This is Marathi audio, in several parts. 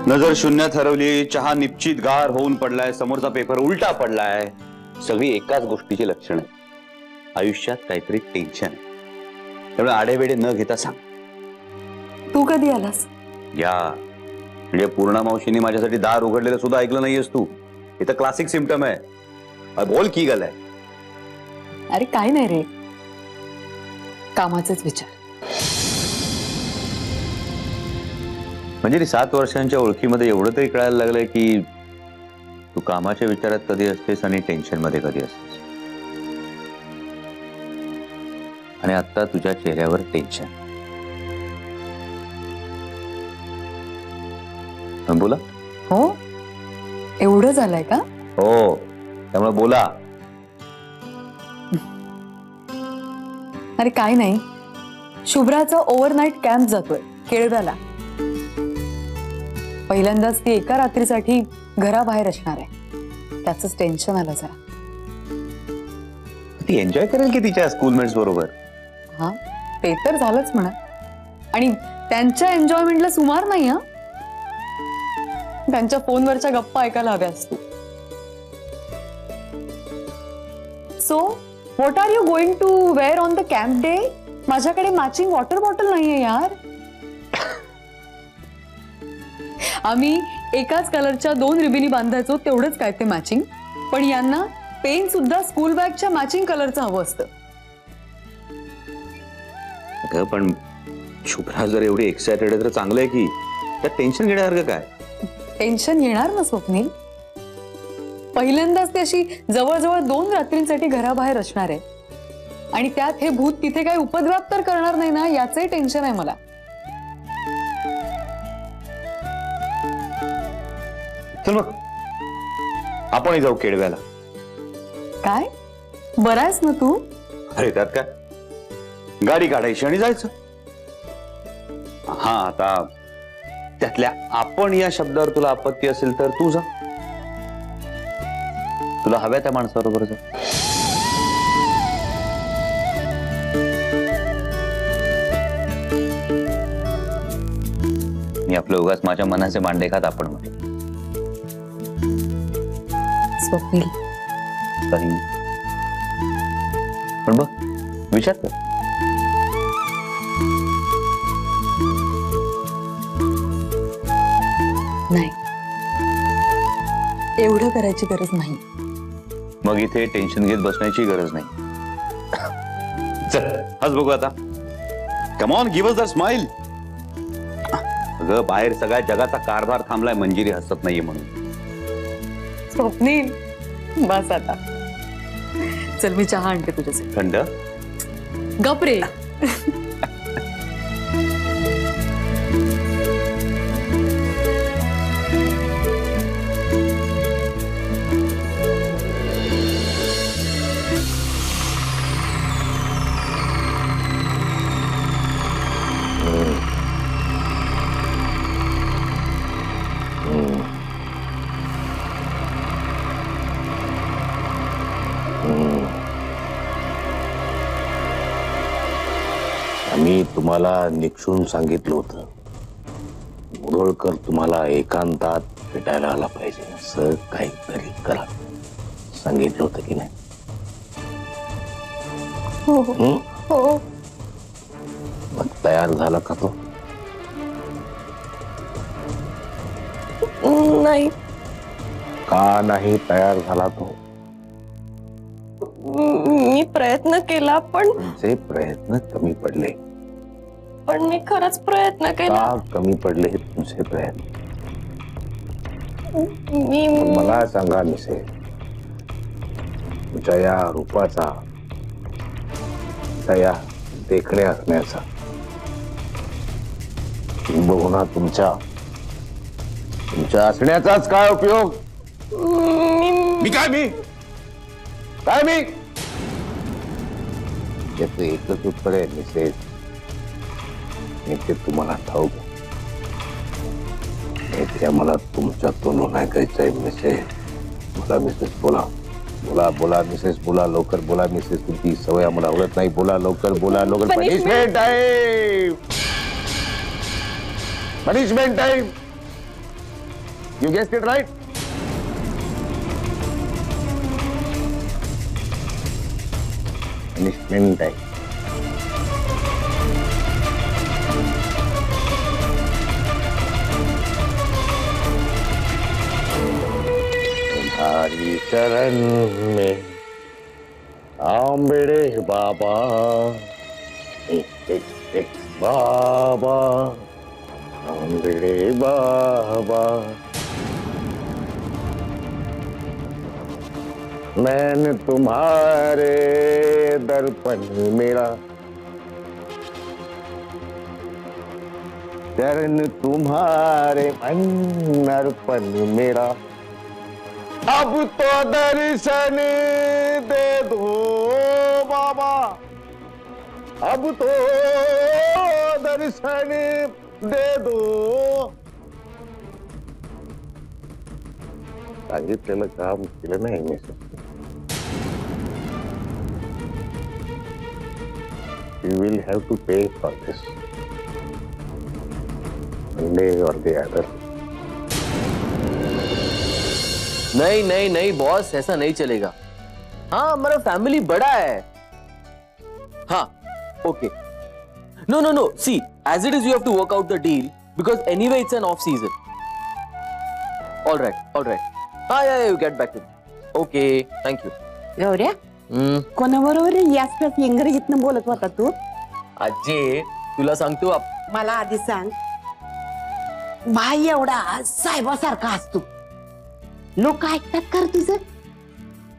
नजर शून्यात हरवली, चहा निश्चित गार होऊन पडलाय, समोरचा पेपर उलटा पडलाय, सगळी एकाच गोष्टीची लक्षणं आहेत. आयुष्यात काहीतरी टेन्शन आहे. त्यामुळे आडेवेडे न घेता सांग. तू कधी आलास? या म्हणजे पूर्णा मावशीने माझ्यासाठी दार उघडलेलं सुद्धा ऐकलं नाहीयेस तू. हे तर क्लासिक सिम्पटम आहे. बोल की गल आहे. अरे काय नाही रे, कामाचेच विचार. म्हणजे 7 वर्षांच्या ओळखीमध्ये एवढं तरी कळायला लागलंय की तू कामाच्या विचारात कधी असतेस आणि टेन्शन मध्ये कधी असतेस. आणि आता तुझ्या चेहऱ्यावर टेन्शन. बोला. हो, एवढं झालंय का? हो, त्यामुळे बोला. अरे काय नाही, शुभ्राचा ओव्हरनाईट कॅम्प जातोय केळव्याला. पहिल्यांदाच ती एका रात्रीसाठी घराबाहेर असणार आहे. त्याचंच टेन्शन आलं जरा. ती एन्जॉय करेल की तिच्या स्कूलमेट्स बरोबर? हा, ते तर झालंच म्हणा. आणि त्यांच्या एन्जॉयमेंटला सुमार नाही. हा, त्यांच्या फोनवरच्या गप्पा ऐकायला हव्यास तू. So what are you going to wear on the camp day? माझ्याकडे मॅचिंग वॉटर बॉटल नाहीये यार. आम्ही एकाच कलरच्या 2 रिबिनी बांधायचो, तेवढंच काय ते मॅचिंग. पण यांना पेन सुद्धा स्कूल बॅगच्या मॅचिंग कलरचं हवं असतं. अगं पण शुभ्रा जर एवढी एक्सायटेड आहे तर चांगलं आहे की. त्यात टेन्शन घेण्यासारखं काय? टेन्शन येणार ना स्वप्नील. पहिल्यांदाच ती अशी जवळजवळ 2 रात्रींसाठी घराबाहेर असणार आहे. आणि त्यात हे भूत तिथे काही उपद्व्याप तर करणार नाही ना, याचंही टेन्शन आहे मला. चल मग आपणही जाऊ केळव्याला. काय बरायस ना तू? अरे त्यात काय, गाडी काढायची आणि जायचं. हा, आता त्यातल्या आपण या शब्दावर तुला आपत्ती असेल तर तू जा. तुला हव्या त्या माणसाबरोबर जा. मी आपलं उगाच माझ्या मनाचे मांडे खात आपण म्हटलं. स्वप्नील काही पण बघ, विचार कर. नाही, एवढं करायची गरज नाही. मग इथे टेन्शन घेत बसण्याची गरज नाही. चल हस बघू आता. Come on, give us that smile. अगं बाहेर सगळ्या जगाचा कारभार थांबलाय, मंजिरी हसत नाहीये म्हणून. स्वप्नील बस आता. चल मी चहा आणते तुझ्यासाठी. थंड? गप रे. मी तुम्हाला निक्षून सांगितलं होतं, मुरळकर तुम्हाला एकांतात भेटायला आला पाहिजे, असं काहीतरी करा. सांगितलं होतं की नाही? हो हो. मग तयार झाला का तो? नाही. का नाही तयार झाला तो? मी प्रयत्न केला पण तुमचे प्रयत्न कमी पडले. पण मी खरंच प्रयत्न केला. का कमी पडले तुमचे प्रयत्न? मी मला सांगा मिसे, तुमच्या या रूपाचा, त्या देखणे असण्याचा, किंबहुना तुमच्या असण्याचाच काय उपयोग? मी याचं एकच उत्तर आहे मिसेस, ते तुम्हाला ठाऊक. मला तुमच्या तोंडून ऐकायचंय मिसेस. बोला मिसेस, बोला बोला बोला मिसेस, बोला लवकर बोला मिसेस. तुमची सवय आम्हाला आवडत नाही. बोला लवकर, बोला लवकर. Punishment time, punishment time. You guessed it right. Punishment time. तुम्हारी शरण में आंबेडे बाबा, बाबा आंबेडे बाबा, मैंने तुम्हारे दर्पण मेरा, चरण तुम्हारे मन अर्पण मेरा, अब तो दर्शन दे दो बाबा, अब तो दर्शन दे दो. सांगितलेलं काम केलं नाही मी. You will have to pay for this one day or the other. नहीं नहीं नहीं बॉस, ऐसा नहीं चलेगा. हाँ, हमारा फैमिली बड़ा है. हाँ, okay. No no no, see, as it is you have to work out the deal because anyway it's an off season. All right, all right. हाँ, yeah, you get back to me. Okay, thank you. गौऱ्या कोणाबरोबर याच इंग्रजीतनं बोलत होता तू? आजी, तुला सांगतो मला आधी सांग. भाई एवढा साहेबासारखा असतो, लोक ऐकतात कर तुझं?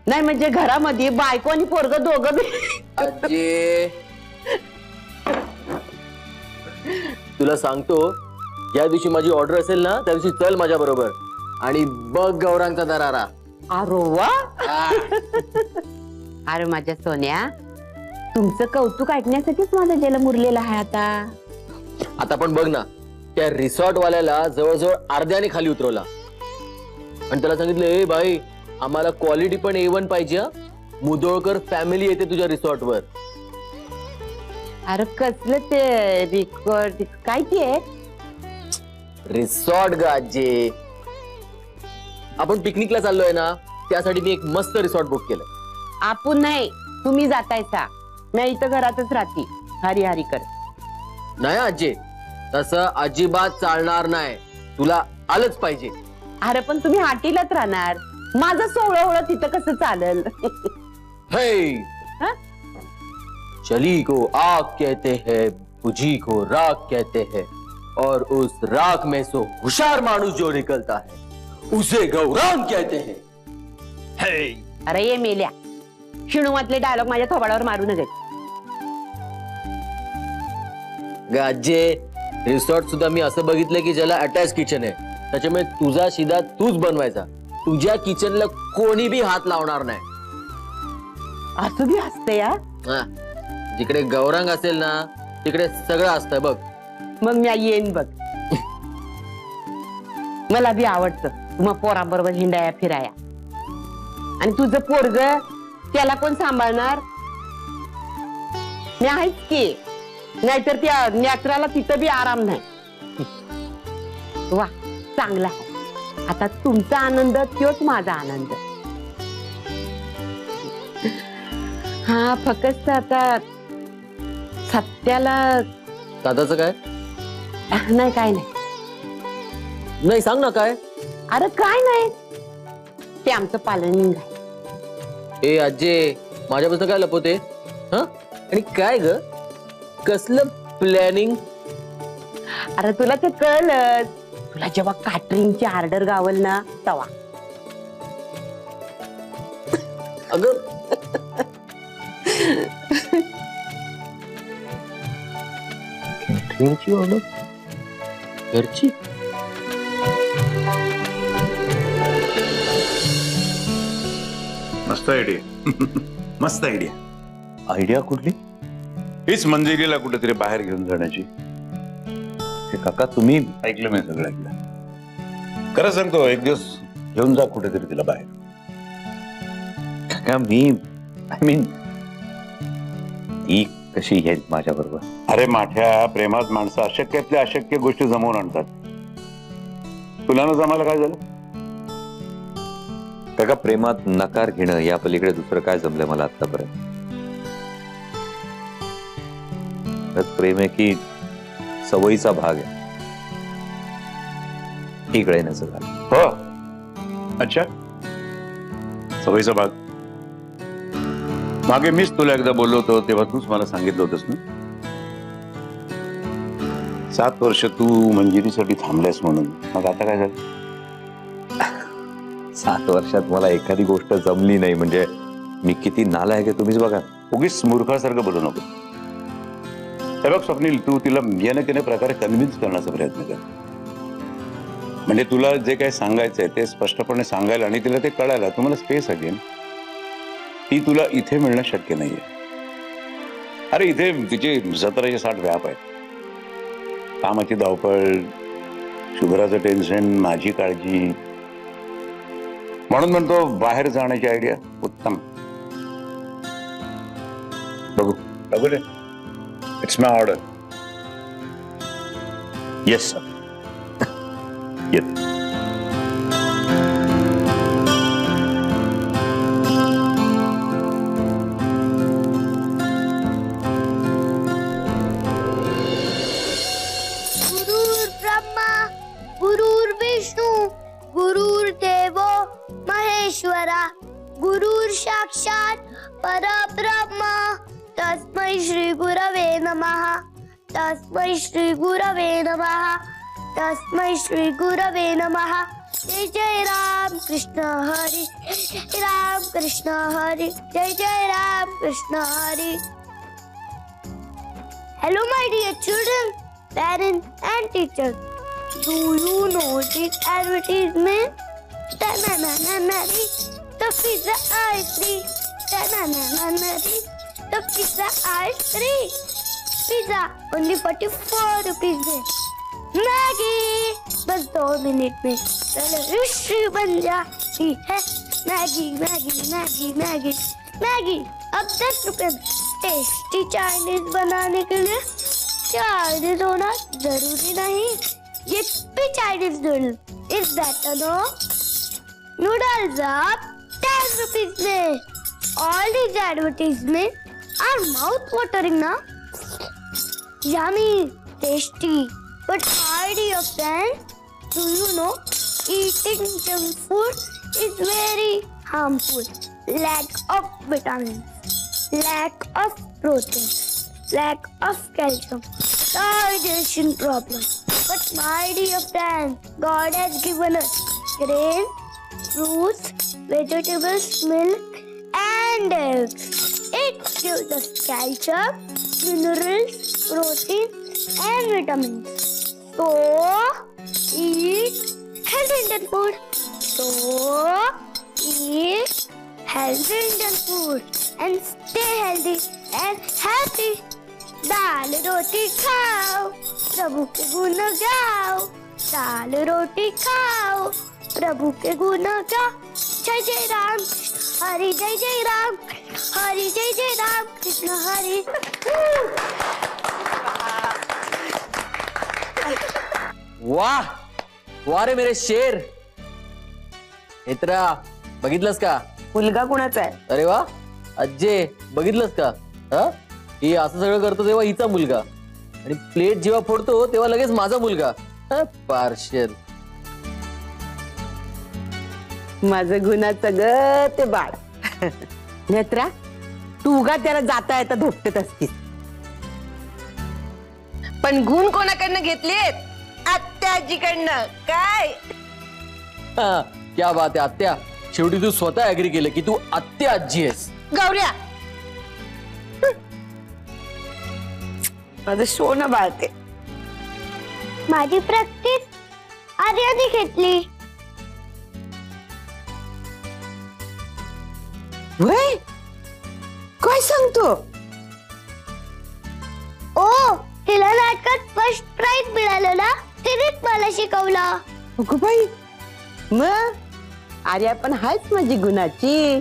नाही म्हणजे घरामध्ये बायको आणि पोरग दोघं बी. आजी, तुला सांगतो, ज्या दिवशी माझी ऑर्डर असेल ना त्या दिवशी चल माझ्या बरोबर आणि बघ गौरांचा दरारा. अरे वा. अरे माझ्या सोन्या, तुमचं कौतुक ऐकण्यासाठीच माझा जल मुरलेला आहे आता. आता पण बघ ना, त्या रिसॉर्ट वाल्याला जवळजवळ अर्ध्याने खाली उतरवला आणि त्याला सांगितलं, ए भाई, आम्हाला क्वालिटी पण A1 पाहिजे. मुदोळकर फॅमिली येते तुझ्या रिसॉर्ट वर. अरे कसलं ते रिकॉर्ड काय ते? रिसॉर्ट ग आजी. आपण पिकनिकला चाललोय ना, त्यासाठी मी एक मस्त रिसॉर्ट बुक केलं. आपण नाही, तुम्ही जातायसा. मी इथं घरातच राहते, हरी हरी कर. नाही आजी, तसं अजिबात चालणार नाही. तुला आलंच पाहिजे. अरे पण तुम्ही हाटीलाच राहणार, माझं सोहळं तिथं कसं चालेल? हे, हा? चली को आग कहते हैं, बुझी को राख कहते हैं, और उस राख में से होशियार माणूस जो निकलता है उसे गौरांग कहते हैं. हे, अरे ये मेल्या, शिणूमातले डायलॉग माझ्या थोबाडावर मारू नये. गाजे, रिसॉर्ट सुद्धा मी असं बघितलं की ज्याला अटॅच किचन आहे, त्याच्यामुळे तुझा शिदा तूच बनवायचा. तुझ्या किचनला कोणी बी हात लावणार नाही. असं बी असतं या? हा, जिकडे गौरांग असेल ना तिकडे सगळं असतं बघ. मग मी येईन बघ. मला बी आवडतं मग पोरांबरोबर हिंडाया फिराया. आणि तुझं पोरग, त्याला कोण सांभाळणार? मी आहेच की, नाहीतर त्या नेत्राला तिथं बी आराम नाही. वा, चांगला आहे. आता तुमचा आनंद तोच माझा आनंद. हा, फक्त आता सत्याला दादाचं काय? नाही, काय नाही. नाही, सांग ना काय. अरे काय नाही, ते आमचं पालनिंग आहे. ए आजे, माझ्यापासून काय लपवते? हा, आणि काय ग, कसलं प्लॅनिंग? अरे तुला ते कळलं, तुला जेव्हा कॅटरिंगची ऑर्डर गावल ना तवा. अगं कॅटरिंगची ऑर्डर घरची? मस्त आयडिया. मस्त आयडिया. आयडिया कुठली? हीच मंजिरीला कुठेतरी बाहेर घेऊन जाण्याची. हे काका, तुम्ही ऐकलं मी सगळं ऐकलं. खरं सांगतो, एक दिवस घेऊन जा कुठेतरी तिला बाहेर. काका, मी आय मीन ती कशी येईल माझ्या बरोबर? अरे माठ्या, प्रेमात माणसं अशक्यातल्या अशक्य गोष्टी जमवून आणतात. तुला न जमायला काय झालं? काका, प्रेमात नकार घेणं या पलीकडे दुसरं काय जमलंय मला आतापर्यंत? त्यात प्रेम आहे की सवयीचा भाग आहे ही कळेनाचं झालं. हो, अच्छा, सवयीचा भाग. मागे मीच तुला एकदा बोललो होतो तेव्हा तूच मला सांगितलं होतंस ना, 7 वर्ष तू मंजिरीसाठी थांबल्यास म्हणून. मग आता काय झालं? 7 वर्षात मला एखादी गोष्ट जमली नाही म्हणजे मी किती नालायक आहे तुम्हीच बघा. उगीच मूर्खासारखं बोलू नको. हे बघ स्वप्नील, तू तिला येण्या केल्या प्रकारे कन्व्हिन्स करण्याचा प्रयत्न कर. म्हणजे तुला जे काही सांगायचंय ते स्पष्टपणे सांगायला आणि तिला ते कळायला तुम्हाला स्पेस अगेन. ती तुला इथे मिळणं शक्य नाहीये. अरे इथे तिचे 1760 व्याप आहेत. कामाची धावपळ, शुभ्राचं टेन्शन, माझी काळजी. म्हणून म्हणतो बाहेर जाण्याची आयडिया उत्तम. बघू बघू रे. It's my order. Yes sir. येत. गुरुर्ब्रह्मा गुरुर्विष्णू गुरुर्देवो महेश्वरा गुरुर साक्षात परब्रह्म तस्मै श्री गुरवे नमः. तस्मै श्री गुरवे नमः. तस्मै श्री गुरवे नमः. जय जय राम कृष्ण हरी. जय राम कृष्ण हरी. जय जय Ram Krishna Hari. Hello my dear children, parents and teachers. Do you know this advertisement? Ta-na-na-na-na-dee, the pizza ice free. Ta-na-na-na-na-dee, the pizza ice free. Pizza only 44 rupees में. मैगी बस 2 मिनट में रेवोल्यूशन बन जाती है. Maggi Maggi Maggi Maggi Maggi अब 10 रुपए में. टेस्टी चाइनीज बनाने के लिए चाइनीज होना जरूरी नहीं. ये भी Chinese noodle is better no. Noodles अब 10 रुपीज में. All these advertisements are mouth watering ना. Yummy, tasty, but my dear friends, do you know eating junk food is very harmful. Lack of vitamins, lack of protein, lack of calcium, digestion problem. But my dear friends, God has given us grains, fruits, vegetables, milk, and eggs. It gives us calcium, minerals, protein, and vitamins. So, eat healthy Indian food. So, eat healthy Indian food and stay healthy and happy. दाल रोटी खाओ, प्रभु के गुण गाओ. दाल रोटी खाओ, प्रभु के गुण गाओ. जय जय राम हरि. जय जय राम हरि. जय जय राम कृष्ण हरि. वाह वाह रे मेरे शेर. मित्रा बघितलंस का? मुलगा कुणाचा आहे? अरे वा अज्जे बघितलंस का? हा ही असं सगळं करतो तेव्हा हिचा मुलगा आणि प्लेट जेव्हा फोडतो तेव्हा लगेच माझा मुलगा. पार्शल. माझं गुणाचं ग ते बाळ. नेत्रा, तू उगा त्याला जाता येता धोपटत असतीस. पण गुण कोणाकडनं घेतलेत? आत्याजीकडनं. काय हा, क्या बात आहे आत्या. शेवटी तू स्वतः अग्री केलं की तू आत्या आजी आहेस. गौऱ्या, माझं सोनं बाळते. माझी प्रॅक्टिस आर्याने घेतली. वय काय सांगतो? ओ तिला नाटकात फर्स्ट प्राइज मिळालं ना. तिनेच मला शिकवलं. अगं बाई, मग आर्या पण हायच माझी गुणाची.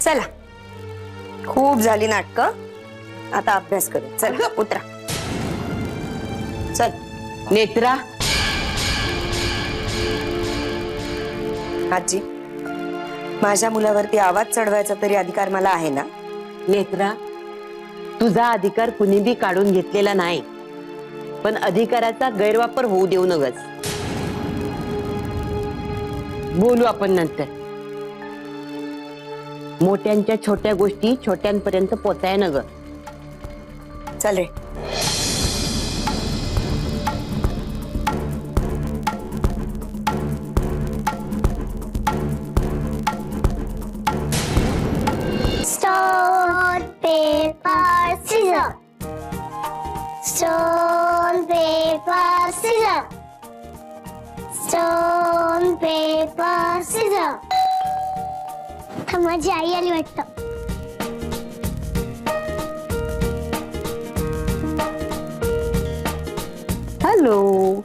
चला खूप झाली नाटकं. आता अभ्यास करू. चला उतरा. चल नेत्रा. आजी, माझ्या मुलावरती आवाज चढवायचा तरी अधिकार मला आहे ना? नेत्रा, तुझा अधिकार कुणी बी काढून घेतलेला नाही, पण अधिकाराचा गैरवापर होऊ देऊ नगस. बोलू आपण नंतर. मोठ्यांच्या छोट्या गोष्टी छोट्यांपर्यंत पोचाय नग. चल रे. Stone, paper, scissors. Stone, paper, scissors. Stone, paper, scissors. माझी आई आली वाटतं. हॅलो.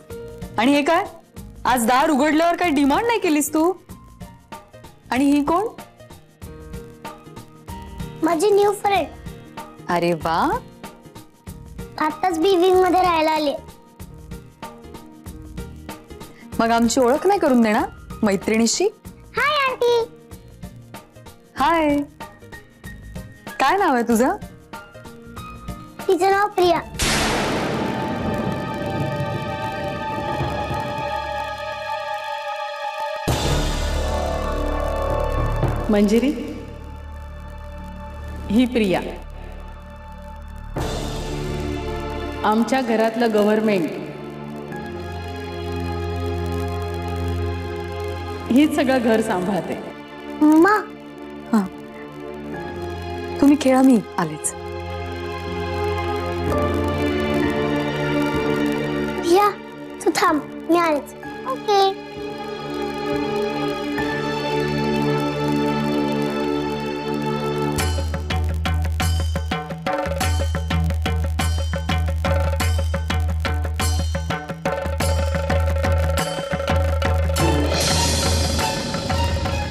आणि हे काय, आज दार उघडल्यावर काही डिमांड नाही केलीस तू? आणि ही कोण? माझी न्यू फ्रेंड. अरे वा. आताच बिविंग मध्ये राहायला आली. मग आमची ओळख नाही करून देणार मैत्रिणीशी? Hi aunty. हाय. काय नाव आहे तुझं? तिचं नाव प्रिया. मंजिरी, ही प्रिया. आमच्या घरातलं गव्हर्नमेंट हीच सगळं घर सांभाळते. मम्मा, हा, तुम्ही खेळा, मी आलेच. प्रिया तू थांब, मी आलेच. ओके.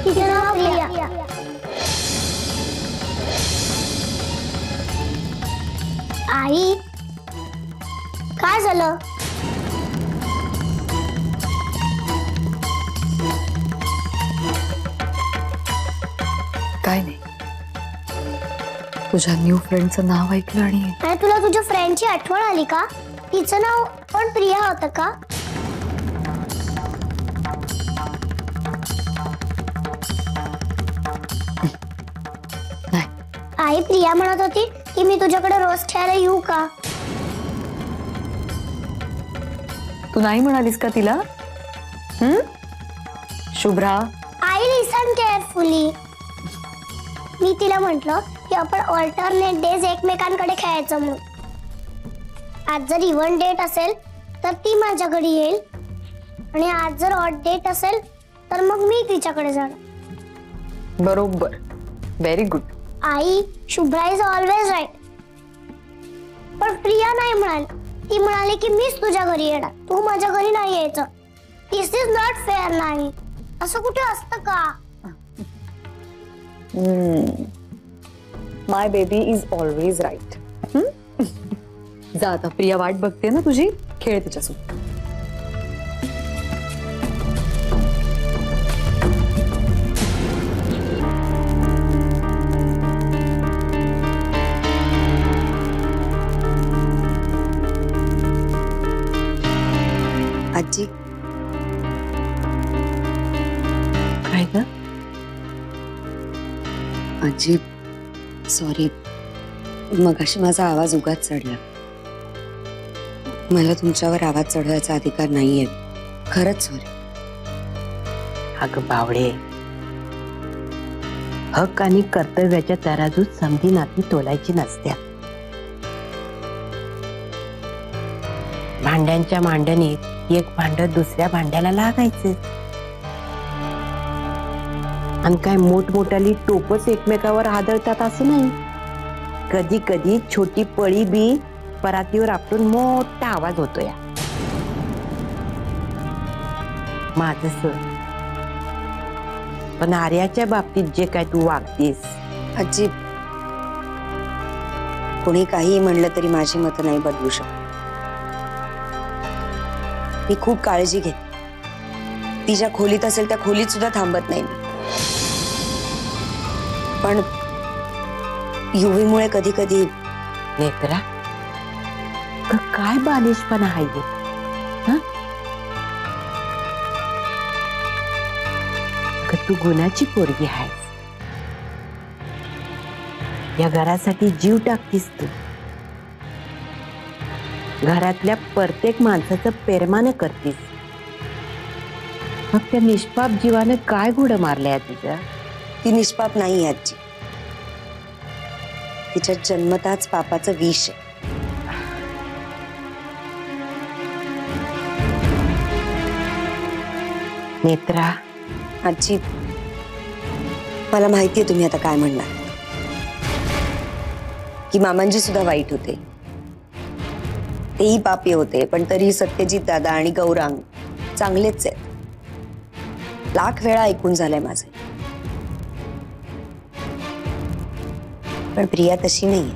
तिचं नाव प्रिया. आई, काय झालं? काय नाही, तुझ्या न्यू फ्रेंडचं नाव ऐकलं आणि अरे तुला तुझ्या फ्रेंडची आठवण आली का? तिचं नाव पण प्रिया होतं का? नाही. आई प्रिया म्हणत होती की मी तुझ्याकडे रोज खेळायला येऊ का? तू नाही म्हणालीस का तिला? Shubhra, I listen carefully. मी तिला म्हंटल की आपण ऑल्टरनेट डेज एकमेकांकडे खेळायचं म्हणून. आज जर इव्हन डेट असेल तर ती माझ्या घरी येईल आणि आज जर ऑड डेट असेल तर मग मी तिच्याकडे जाणार. बरोबर. Very good. आई, शुभ्रा इज ऑलवेज राईट. पण प्रिया नाही म्हणाली. ती म्हणाली की मीच तुझ्या घरी येणार, तू माझ्या घरी नाही यायचं. दिस इज नॉट फेअर. नाही, असं कुठे असतं का? माय बेबी इज ऑलवेज राईट. जा आता, प्रिया वाट बघते ना तुझी, खेळ तिच्यासोबत. आजी, काय ग? आजी सॉरी, मगाशी माझा आवाज उगाच चढला. मला तुमच्यावर आवाज चढवायचा अधिकार नाहीये. खरंच सॉरी. अगं बावडे, हक आणि कर्तव्याच्या तराजूत समधी नाती तोलायची नसत्या. भांड्यांच्या मांडणीत एक भांड दुसऱ्या भांड्याला लागायचे आणि काय मोठमोठाली टोपच एकमेकावर आदळतात असं नाही. कधी कधी छोटी पळी बी परातीवर आपटून मोठा आवाज होतो. या माझं सर, पण आर्याच्या बाबतीत जे काय तू वागतेस. आजी, कोणी काही म्हणलं तरी माझी मतं नाही बदलू शकत. मी खूप काळजी घेते. ती ज्या खोलीत असेल त्या खोलीत सुद्धा थांबत नाही मी. पण युवीमुळे कधी कधी नेत्रा काय बालिशपणा आहे हं? तू गुणाची पोरगी आहेस. या घरासाठी जीव टाकतीस तू. घरातल्या प्रत्येक माणसाचं पेरमाने करतीस. मग त्या निष्पाप जीवाने काय घोडं मारलंय तुझ्या? ती निष्पाप नाही आहे आजी. तिच्या जन्मताच पापाचं विष आहे. नेत्रा आजी, मला माहितीये तुम्ही आता काय म्हणणार, की मामांजी सुद्धा वाईट होते, तेही पापी होते, पण तरी सत्यजित दादा आणि गौरांग चांगलेच आहेत. लाख वेळा ऐकून झालंय माझं. पण प्रिया तशी नाहीये.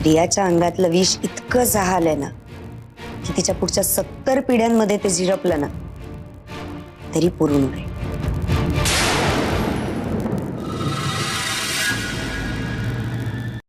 प्रियाच्या अंगातलं विष इतकं जहालंय ना की तिच्या पुढच्या 70 पिढ्यांमध्ये ते झिरपलं ना तरी पुरून उरेल.